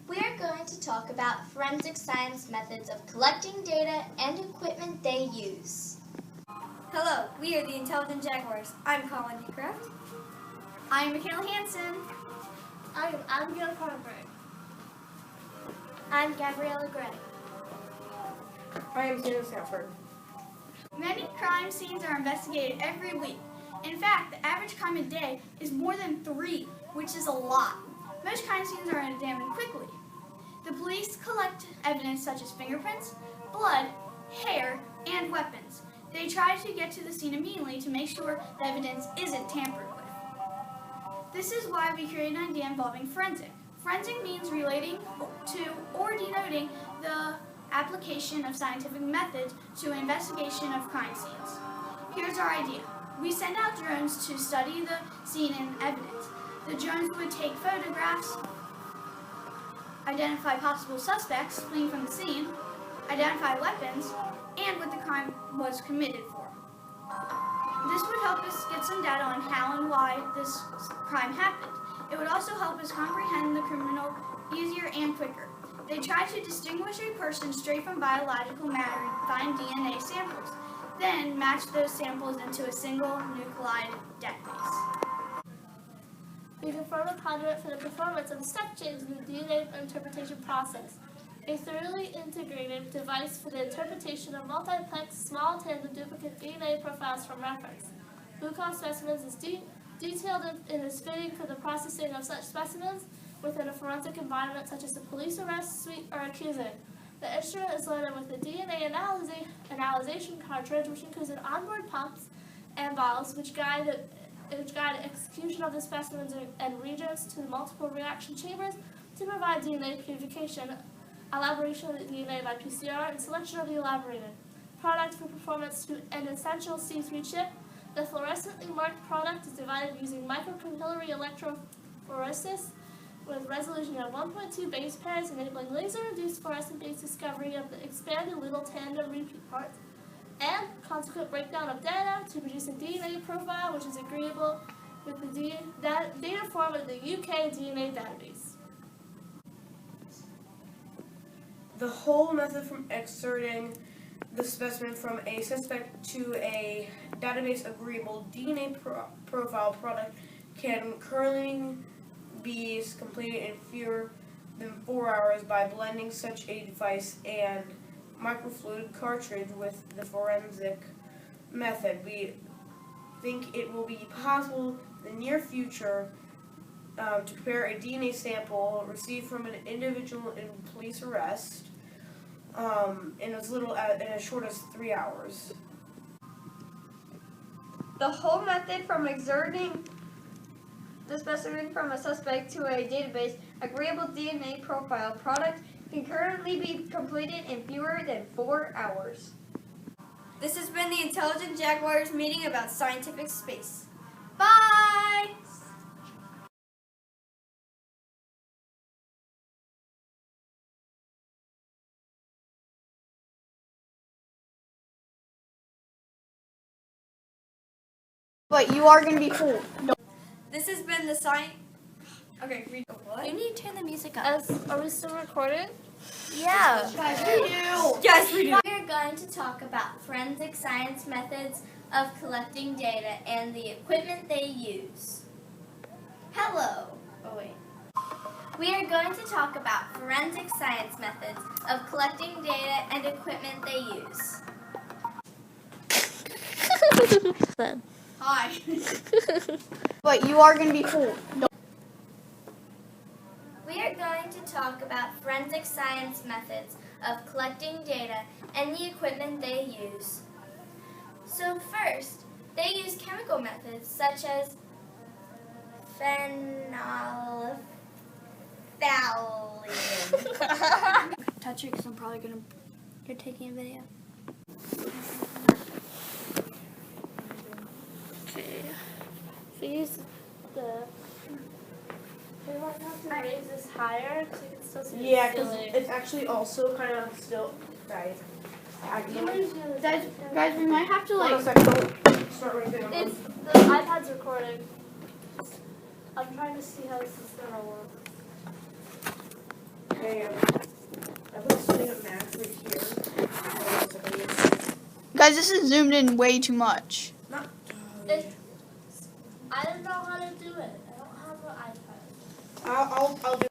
We are going to talk about forensic science methods of collecting data and equipment they use. Hello, we are the Intelligent Jaguars. I'm Colin DeCraft. I'm Michaela Hansen. I'm Abigail Carberry. I'm Gabriella Gray. I am Shannon Stafford. Many crime scenes are investigated every week. In fact, the average crime a day is more than 3, which is a lot. Most crime scenes are examined quickly. The police collect evidence such as fingerprints, blood, hair, and weapons. They try to get to the scene immediately to make sure the evidence isn't tampered with. This is why we created an idea involving forensic. Forensic means relating to or denoting the application of scientific methods to an investigation of crime scenes. Here's our idea. We send out drones to study the scene and evidence. The drones would take photographs, identify possible suspects fleeing from the scene, identify weapons, and what the crime was committed for. This would help us get some data on how and why this crime happened. It would also help us comprehend the criminal easier and quicker. They try to distinguish a person straight from biological matter and find DNA samples, then match those samples into a single nucleotide database. We confirm a conduit for the performance of a step change in the DNA interpretation process, a thoroughly integrated device for the interpretation of multiplex small tandem duplicate DNA profiles from reference. Glucose specimens is detailed in its fitting for the processing of such specimens within a forensic environment such as a police arrest suite or accusing. The instrument is loaded with a DNA analyzation cartridge, which includes an onboard pumps and valves which guide execution of the specimens and reagents to the multiple reaction chambers to provide DNA purification, elaboration of the DNA by PCR, and selection of the elaborated product for performance to an essential C3 chip. The fluorescently marked product is divided using microcapillary electrophoresis with resolution of 1.2 base pairs, enabling laser-induced fluorescent-based discovery of the expanded little tandem repeat parts, and consequent breakdown of data to produce a DNA profile which is agreeable with the data form of the UK DNA database. The whole method from excerpting the specimen from a suspect to a database agreeable DNA profile product can currently be completed in fewer than 4 hours by blending such a device and microfluid cartridge with the forensic method. We think it will be possible in the near future to prepare a DNA sample received from an individual in police arrest in as short as 3 hours. The whole method from exerting the specimen from a suspect to a database agreeable DNA profile product can currently be completed in fewer than 4 hours. This has been the Intelligent Jaguars meeting about scientific space. Bye! But you are going to be cool. No. This has been the science... Okay, read what? You need to turn the music up. Are we still recording? Yeah. Yes, we do. We are going to talk about forensic science methods of collecting data and the equipment they use. Hello. Oh, wait. We are going to talk about forensic science methods of collecting data and equipment they use. Hi. But you are going to be cool. No. We are going to talk about forensic science methods of collecting data and the equipment they use. So first, they use chemical methods such as phenolphthalein. Touch it because I'm probably going to... You're taking a video. Okay. If we use we might have to raise this higher because you can still see Yeah, the because ceiling. it's actually also kind of still... Guys, Guys, we might have to hold on a second. Don't start right there. It's the iPad's recording. I'm trying to see how this is gonna work. I put setting up max right here. Guys, this is zoomed in way too much. Not. I don't know how to do it. I don't have an iPad. I'll do